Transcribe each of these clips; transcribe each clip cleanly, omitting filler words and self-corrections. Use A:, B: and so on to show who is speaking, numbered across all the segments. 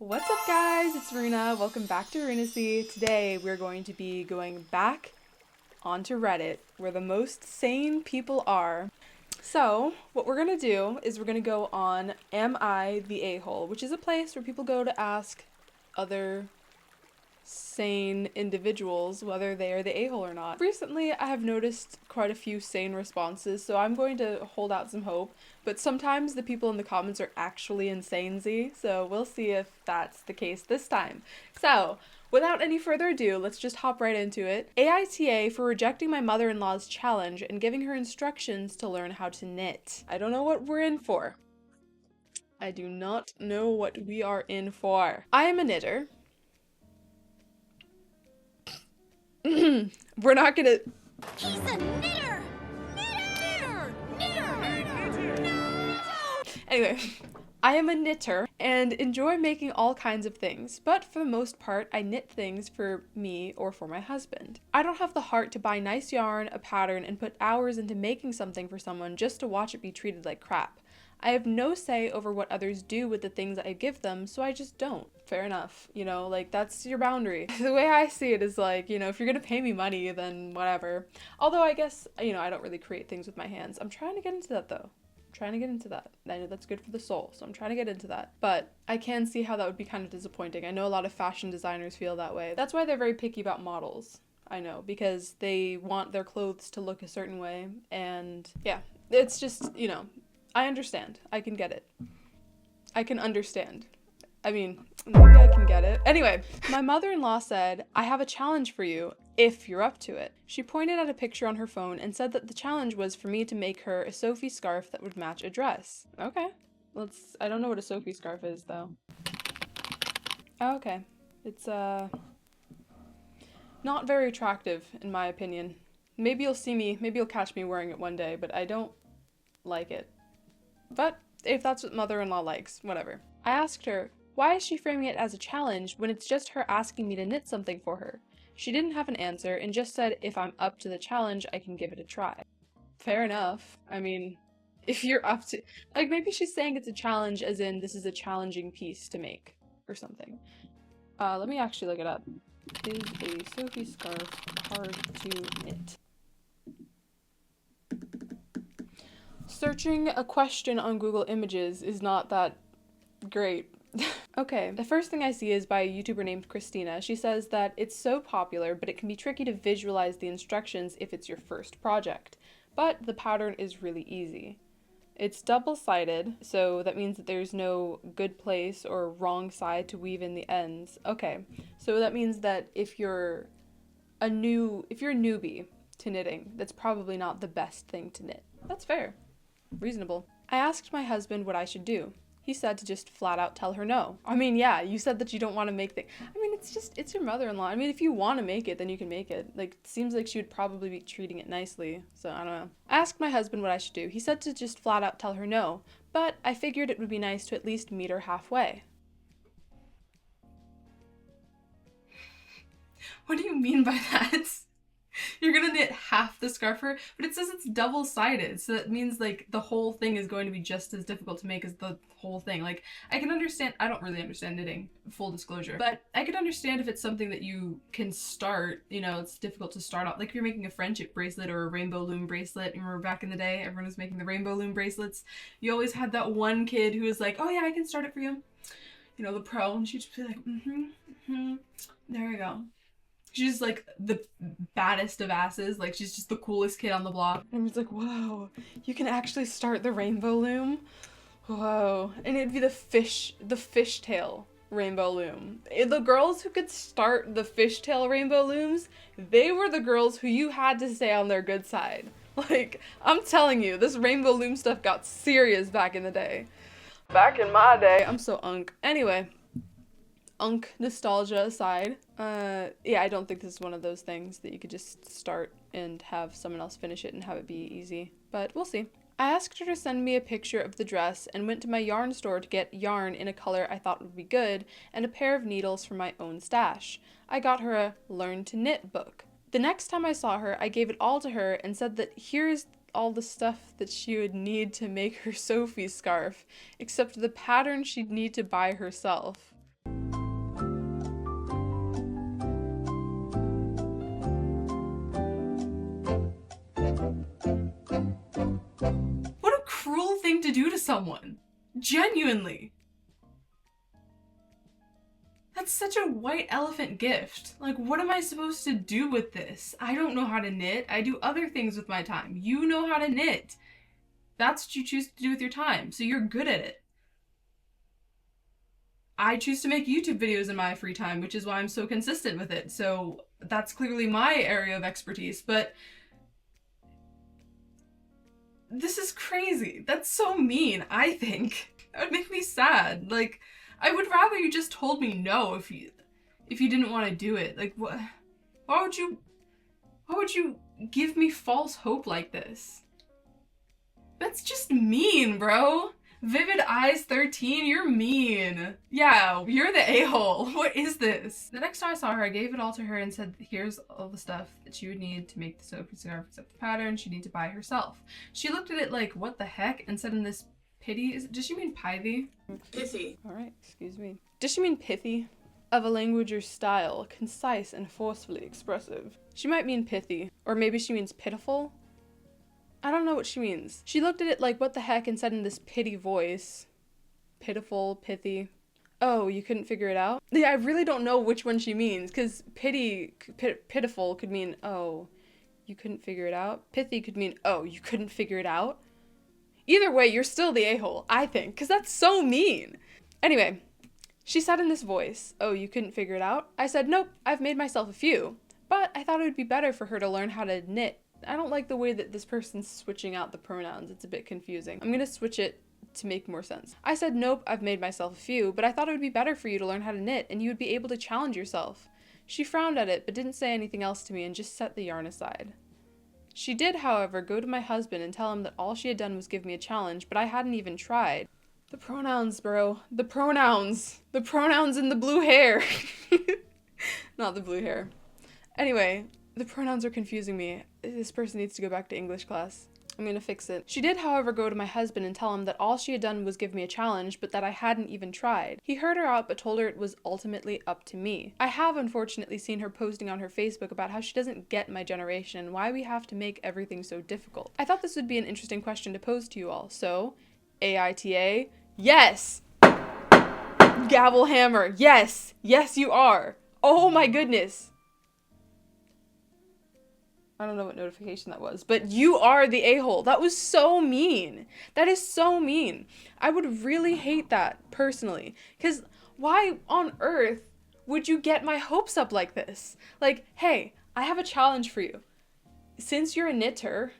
A: What's up guys, it's Runa. Welcome back to RUNACY. Today we're going to be going back onto Reddit where the most sane people are. So what we're going to do is we're going to go on Am I the A-hole, which is a place where people go to ask other sane individuals whether they are the a-hole or not. Recently I have noticed quite a few sane responses, so I'm going to hold out some hope, but sometimes the people in the comments are actually insane-y, so we'll see if that's the case this time. So without any further ado, let's just hop right into it. AITA for rejecting my mother-in-law's challenge and giving her instructions to learn how to knit. I don't know what we're in for. I do not know what we are in for. I am a knitter. We're not gonna.
B: He's a knitter! Knitter!
A: Anyway, I am a knitter and enjoy making all kinds of things, but for the most part, I knit things for me or for my husband. I don't have the heart to buy nice yarn, a pattern, and put hours into making something for someone just to watch it be treated like crap. I have no say over what others do with the things I give them, so I just don't. Fair enough, you know, like, that's your boundary. The way I see it is like, you know, if you're gonna pay me money, then whatever. Although I guess, you know, I don't really create things with my hands. I'm trying to get into that though. I'm trying to get into that. I know that's good for the soul, so I'm trying to get into that. But I can see how that would be kind of disappointing. I know a lot of fashion designers feel that way. That's why they're very picky about models. I know, because they want their clothes to look a certain way, and yeah, it's just, you know, I understand. I can get it. I can understand. I mean, maybe I can get it. Anyway, my mother-in-law said, I have a challenge for you, if you're up to it. She pointed at a picture on her phone and said that the challenge was for me to make her a Sophie scarf that would match a dress. Okay. I don't know what a Sophie scarf is, though. Oh, okay. It's, not very attractive, in my opinion. Maybe you'll catch me wearing it one day, but I don't like it. But if that's what mother-in-law likes, whatever. I asked her, why is she framing it as a challenge when it's just her asking me to knit something for her? She didn't have an answer and just said if I'm up to the challenge, I can give it a try. Fair enough. I mean, if you're up to, like, maybe she's saying it's a challenge as in this is a challenging piece to make or something. Let me actually look it up. Is a Sophie scarf hard to knit? Searching a question on Google Images is not that great. Okay, the first thing I see is by a YouTuber named Christina. She says that it's so popular, but it can be tricky to visualize the instructions if it's your first project. But the pattern is really easy. It's double-sided, so that means that there's no good place or wrong side to weave in the ends. Okay, so that means that if you're a newbie to knitting, that's probably not the best thing to knit. That's fair. Reasonable. I asked my husband what I should do. He said to just flat out tell her no. I mean, yeah, you said that you don't want to make things. I mean, it's your mother-in-law. I mean, if you want to make it, then you can make it. Like, it seems like she would probably be treating it nicely, so I don't know. I asked my husband what I should do. He said to just flat out tell her no, but I figured it would be nice to at least meet her halfway. What do you mean by that? You're gonna knit half the scarf for her, but it says it's double-sided, so that means like the whole thing is going to be just as difficult to make as the whole thing. Like, I can understand, I don't really understand knitting, full disclosure, but I could understand if it's something that you can start, you know, it's difficult to start off, like if you're making a friendship bracelet or a rainbow loom bracelet. You remember back in the day, everyone was making the rainbow loom bracelets. You always had that one kid who was like, oh yeah, I can start it for you. You know, the pro, and she'd just be like, there you go. She's like the baddest of asses, like she's just the coolest kid on the block. And it's like, whoa, you can actually start the rainbow loom? Whoa. And it'd be the fishtail rainbow loom. The girls who could start the fishtail rainbow looms, they were the girls who you had to stay on their good side. Like, I'm telling you, this rainbow loom stuff got serious back in the day. Back in my day. I'm so unk. Anyway. Unk nostalgia aside, yeah, I don't think this is one of those things that you could just start and have someone else finish it and have it be easy, but we'll see. I asked her to send me a picture of the dress and went to my yarn store to get yarn in a color I thought would be good and a pair of needles for my own stash. I got her a Learn to Knit book. The next time I saw her, I gave it all to her and said that here's all the stuff that she would need to make her Sophie scarf, except the pattern she'd need to buy herself. someone. Genuinely. That's such a white elephant gift. Like, what am I supposed to do with this? I don't know how to knit. I do other things with my time. You know how to knit. That's what you choose to do with your time, so you're good at it. I choose to make YouTube videos in my free time, which is why I'm so consistent with it. So that's clearly my area of expertise, but this is crazy. That's so mean, I think. That would make me sad. Like, I would rather you just told me no if you didn't want to do it. Like, what? Why would you give me false hope like this? That's just mean, bro. Vivid Eyes 13, you're mean. Yeah, you're the a-hole. What is this? The next time I saw her, I gave it all to her and said, here's all the stuff that she would need to make the Sophie scarf except the pattern she'd need to buy herself. She looked at it like, what the heck? And said in this does she mean pithy?
C: Pithy.
A: All right, excuse me. Does she mean pithy? Of a language or style, concise and forcefully expressive. She might mean pithy, or maybe she means pitiful. I don't know what she means. She looked at it like, what the heck, and said in this pity voice. Pitiful, pithy. Oh, you couldn't figure it out? Yeah, I really don't know which one she means, because pitiful could mean, oh, you couldn't figure it out. Pithy could mean, oh, you couldn't figure it out. Either way, you're still the a-hole, I think, because that's so mean. Anyway, she said in this voice, oh, you couldn't figure it out? I said, nope, I've made myself a few. But I thought it would be better for her to learn how to knit. I don't like the way that this person's switching out the pronouns. It's a bit confusing. I'm gonna switch it to make more sense. I said, nope, I've made myself a few, but I thought it would be better for you to learn how to knit and you would be able to challenge yourself. She frowned at it, but didn't say anything else to me and just set the yarn aside. She did, however, go to my husband and tell him that all she had done was give me a challenge, but I hadn't even tried. The pronouns, bro. The pronouns. The pronouns in the blue hair. Not the blue hair. Anyway, the pronouns are confusing me. This person needs to go back to English class. I'm gonna fix it. She did, however, go to my husband and tell him that all she had done was give me a challenge, but that I hadn't even tried. He heard her out, but told her it was ultimately up to me. I have unfortunately seen her posting on her Facebook about how she doesn't get my generation and why we have to make everything so difficult. I thought this would be an interesting question to pose to you all, so, AITA, yes! Gavel hammer, yes! Yes, you are! Oh my goodness! I don't know what notification that was, but you are the a-hole. That was so mean. That is so mean. I would really hate that, personally. Because why on earth would you get my hopes up like this? Like, hey, I have a challenge for you. Since you're a knitter,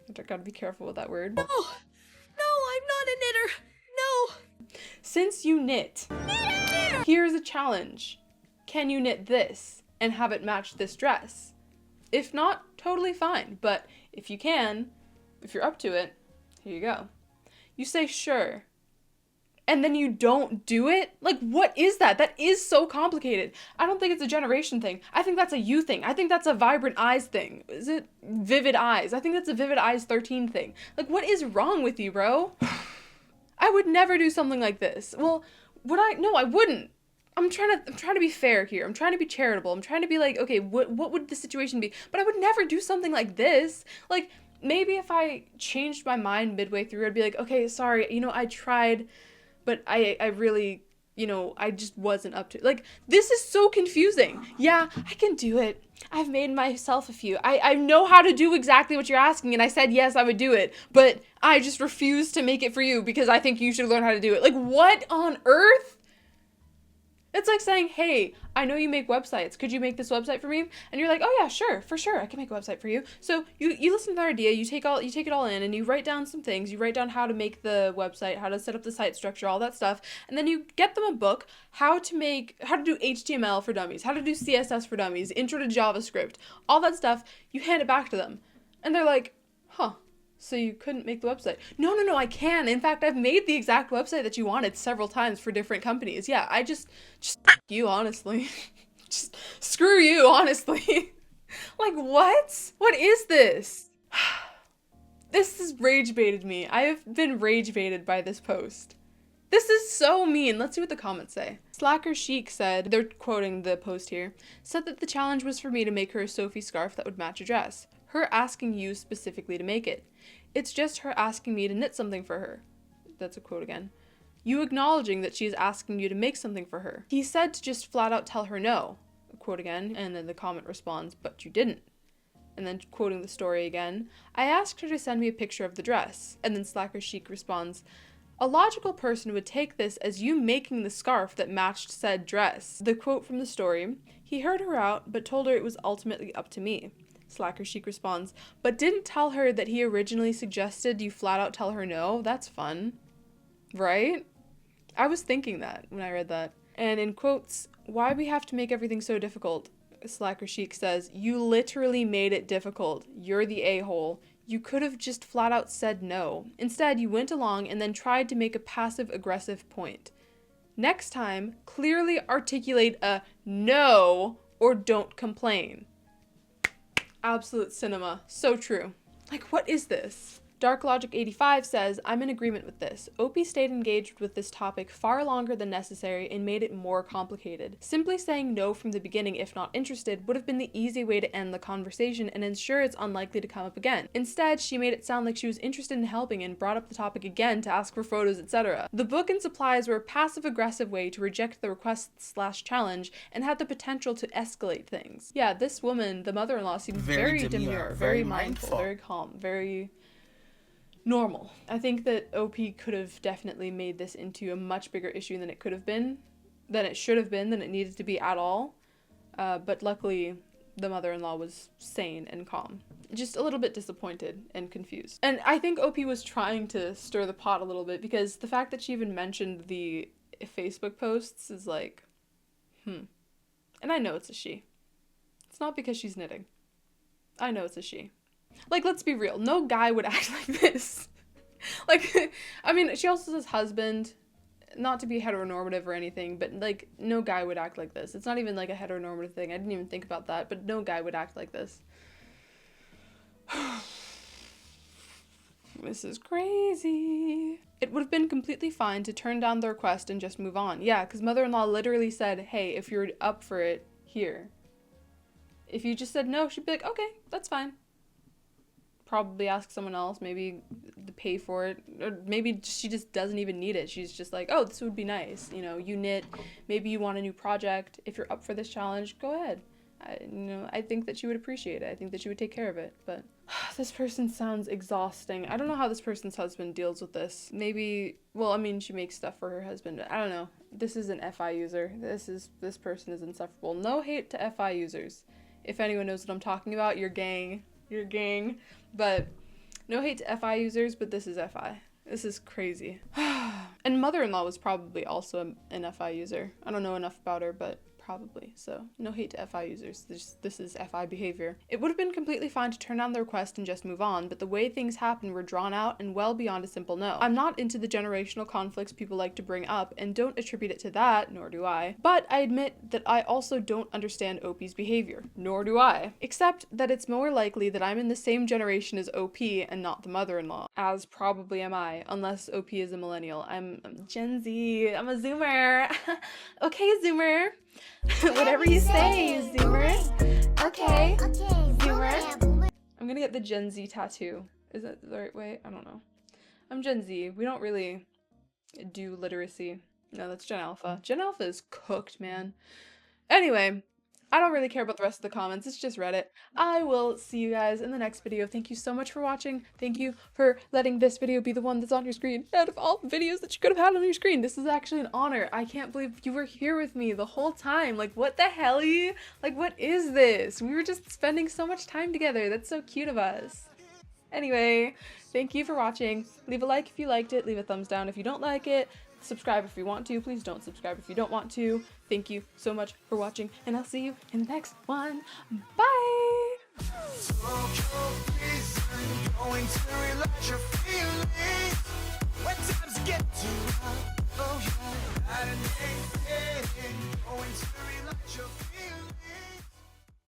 A: I gotta be careful with that word.
B: No, I'm not a knitter. No.
A: Since you knit, here's a challenge. Can you knit this and have it match this dress? If not, totally fine, but if you can, if you're up to it, here you go. You say sure, and then you don't do it? Like, what is that? That is so complicated. I don't think it's a generation thing. I think that's a you thing. I think that's a Vibrant Eyes thing. Is it Vivid Eyes? I think that's a Vivid Eyes 13 thing. Like, what is wrong with you, bro? I would never do something like this. Well, would I? No, I wouldn't. I'm trying to be fair here. I'm trying to be charitable. I'm trying to be like, okay, what would the situation be? But I would never do something like this. Like, maybe if I changed my mind midway through, I'd be like, okay, sorry, I tried, but I really, I just wasn't up to it. Like, this is so confusing. Yeah, I can do it. I've made myself a few. I know how to do exactly what you're asking, and I said yes, I would do it, but I just refuse to make it for you because I think you should learn how to do it. Like, what on earth? It's like saying, hey, I know you make websites. Could you make this website for me? And you're like, oh yeah, sure, for sure, I can make a website for you. So you listen to their idea, you take it all in, and you write down some things. You write down how to make the website, how to set up the site structure, all that stuff, and then you get them a book, how to do HTML for dummies, how to do CSS for dummies, intro to JavaScript, all that stuff. You hand it back to them, and they're like, huh. So you couldn't make the website. No, I can. In fact, I've made the exact website that you wanted several times for different companies. Yeah, I just you, honestly. Just screw you, honestly. Like, what? What is this? This has rage baited me. I have been rage baited by this post. This is so mean. Let's see what the comments say. Slacker Chic said, they're quoting the post here, said that the challenge was for me to make her a Sophie scarf that would match a dress. Her asking you specifically to make it. It's just her asking me to knit something for her. that's a quote again, you acknowledging that she is asking you to make something for her. He said to just flat out tell her no, a quote again, and then the comment responds, but you didn't. And then quoting the story again, I asked her to send me a picture of the dress, and then Slacker Chic responds, a logical person would take this as you making the scarf that matched said dress. The quote from the story, he heard her out, but told her it was ultimately up to me. Slacker Chic responds, but didn't tell her that he originally suggested you flat out tell her no? That's fun. Right? I was thinking that when I read that. And in quotes, why we have to make everything so difficult? Slacker Chic says, you literally made it difficult. You're the a-hole. You could have just flat out said no. Instead, you went along and then tried to make a passive-aggressive point. Next time, clearly articulate a no or don't complain. Absolute cinema. So true. Like, what is this? Dark Logic 85 says, I'm in agreement with this. Opie stayed engaged with this topic far longer than necessary and made it more complicated. Simply saying no from the beginning if not interested would have been the easy way to end the conversation and ensure it's unlikely to come up again. Instead, she made it sound like she was interested in helping and brought up the topic again to ask for photos, etc. The book and supplies were a passive-aggressive way to reject the request/challenge and had the potential to escalate things. Yeah, this woman, the mother-in-law, seemed very demure, very mindful, very calm, very normal. I think that OP could have definitely made this into a much bigger issue than it could have been, than it should have been, than it needed to be at all. But luckily, the mother-in-law was sane and calm. Just a little bit disappointed and confused. And I think OP was trying to stir the pot a little bit because the fact that she even mentioned the Facebook posts is like, And I know it's a she. It's not because she's knitting. I know it's a she. Like, let's be real. No guy would act like this. Like, I mean, she also says husband, not to be heteronormative or anything, but, like, no guy would act like this. It's not even, like, a heteronormative thing. I didn't even think about that, but no guy would act like this. This is crazy. It would have been completely fine to turn down the request and just move on. Yeah, because mother-in-law literally said, hey, if you're up for it, here. If you just said no, she'd be like, okay, that's fine. Probably ask someone else, maybe to pay for it, or maybe she just doesn't even need it. She's just like, oh, this would be nice. You know, you knit, maybe you want a new project. If you're up for this challenge, go ahead. I think that she would appreciate it. I think that she would take care of it. But this person sounds exhausting. I don't know how this person's husband deals with this. Maybe, well, I mean, she makes stuff for her husband. I don't know. This is an FI user. This person is insufferable. No hate to FI users. If anyone knows what I'm talking about, you're gang. You're gang. But no hate to FI users, but this is FI. This is crazy. And mother-in-law was probably also an FI user. I don't know enough about her, but probably. So no hate to FI users. This is FI behavior. It would have been completely fine to turn down the request and just move on, but the way things happened were drawn out and well beyond a simple no. I'm not into the generational conflicts people like to bring up and don't attribute it to that, nor do I. But I admit that I also don't understand OP's behavior, nor do I. Except that it's more likely that I'm in the same generation as OP and not the mother-in-law, as probably am I, unless OP is a millennial. I'm Gen Z. I'm a Zoomer. Okay, Zoomer. Whatever you say, Zoomer. Okay, Zoomer. I'm gonna get the Gen Z tattoo. Is that the right way? I don't know. I'm Gen Z. We don't really do literacy. No, that's Gen Alpha. Gen Alpha is cooked, man. Anyway, I don't really care about the rest of the comments. It's just Reddit. I will see you guys in the next video. Thank you so much for watching. Thank you for letting this video be the one that's on your screen. Out of all the videos that you could have had on your screen, this is actually an honor. I can't believe you were here with me the whole time. Like, what the hell? Like, what is this? We were just spending so much time together. That's so cute of us. Anyway, thank you for watching. Leave a like if you liked it. Leave a thumbs down if you don't like it. Subscribe if you want to. Please don't subscribe if you don't want to. Thank you so much for watching, and I'll see you in the next one. Bye! Going to relax your feelings.